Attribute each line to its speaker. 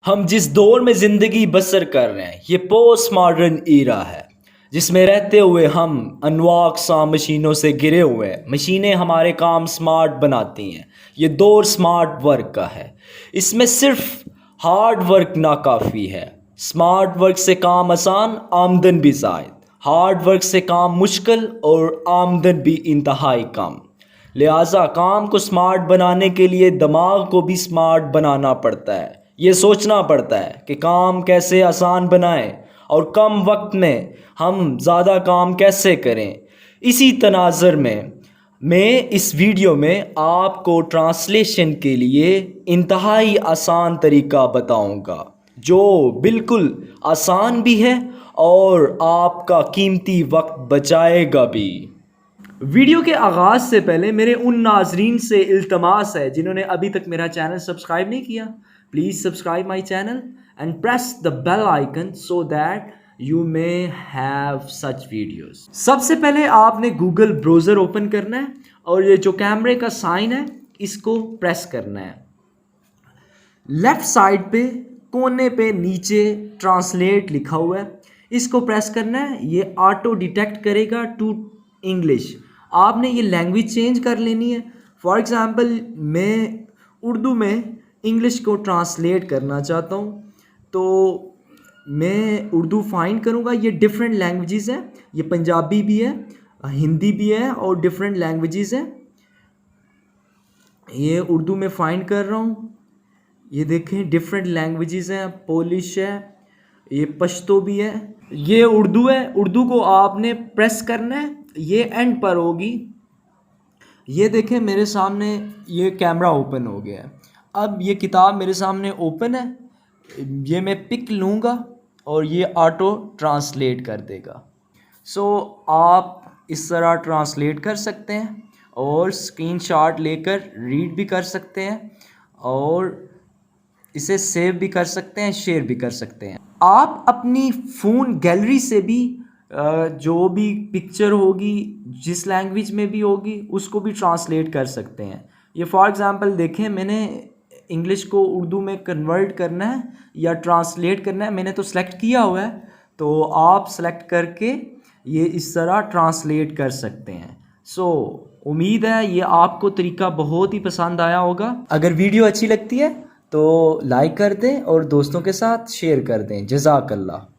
Speaker 1: ہم جس دور میں زندگی بسر کر رہے ہیں یہ پوسٹ ماڈرن ایرا ہے، جس میں رہتے ہوئے ہم انواع اقسام مشینوں سے گرے ہوئے ہیں۔ مشینیں ہمارے کام سمارٹ بناتی ہیں۔ یہ دور سمارٹ ورک کا ہے۔ اس میں صرف ہارڈ ورک ناکافی ہے۔ سمارٹ ورک سے کام آسان، آمدن بھی زائد۔ ہارڈ ورک سے کام مشکل اور آمدن بھی انتہائی کم۔ لہٰذا کام کو سمارٹ بنانے کے لیے دماغ کو بھی سمارٹ بنانا پڑتا ہے۔ یہ سوچنا پڑتا ہے کہ کام کیسے آسان بنائیں اور کم وقت میں ہم زیادہ کام کیسے کریں۔ اسی تناظر میں اس ویڈیو میں آپ کو ٹرانسلیشن کے لیے انتہائی آسان طریقہ بتاؤں گا، جو بالکل آسان بھی ہے اور آپ کا قیمتی وقت بچائے گا بھی۔ ویڈیو کے آغاز سے پہلے میرے ان ناظرین سے التماس ہے جنہوں نے ابھی تک میرا چینل سبسکرائب نہیں کیا، please subscribe my channel and press the bell icon so that you may have such videos. سب سے پہلے آپ نے گوگل براؤزر اوپن کرنا ہے اور یہ جو کیمرے کا سائن ہے اس کو پریس کرنا ہے۔ لیفٹ سائڈ پہ کونے پہ نیچے ٹرانسلیٹ لکھا ہوا ہے، اس کو پریس کرنا ہے۔ یہ آٹو ڈیٹیکٹ کرے گا ٹو انگلش۔ آپ نے یہ لینگویج چینج کر لینی ہے۔ فار ایگزامپل میں اردو میں انگلش کو ٹرانسلیٹ کرنا چاہتا ہوں، تو میں اردو فائنڈ کروں گا۔ یہ ڈفرینٹ لینگویجز ہیں، یہ پنجابی بھی ہے، ہندی بھی ہے اور ڈفرینٹ لینگویجز ہیں۔ یہ اردو میں فائنڈ کر رہا ہوں، یہ دیکھیں ڈفرینٹ لینگویجز ہیں، پولش ہے، یہ پشتو بھی ہے، یہ اردو ہے۔ اردو کو آپ نے پریس کرنا ہے، یہ اینڈ پر ہوگی۔ یہ دیکھیں میرے سامنے یہ کیمرہ اوپن ہو گیا ہے۔ اب یہ کتاب میرے سامنے اوپن ہے، یہ میں پک لوں گا اور یہ آٹو ٹرانسلیٹ کر دے گا۔ سو آپ اس طرح ٹرانسلیٹ کر سکتے ہیں اور اسکرین شاٹ لے کر ریڈ بھی کر سکتے ہیں اور اسے سیو بھی کر سکتے ہیں، شیئر بھی کر سکتے ہیں۔ آپ اپنی فون گیلری سے بھی جو بھی پکچر ہوگی جس لینگویج میں بھی ہوگی اس کو بھی ٹرانسلیٹ کر سکتے ہیں۔ یہ فار ایگزامپل دیکھیں، میں نے انگلش کو اردو میں کنورٹ کرنا ہے یا ٹرانسلیٹ کرنا ہے، میں نے تو سلیکٹ کیا ہوا ہے، تو آپ سلیکٹ کر کے یہ اس طرح ٹرانسلیٹ کر سکتے ہیں۔ سو امید ہے یہ آپ کو طریقہ بہت ہی پسند آیا ہوگا۔ اگر ویڈیو اچھی لگتی ہے تو لائک کر دیں اور دوستوں کے ساتھ شیئر کر دیں۔ جزاک اللہ۔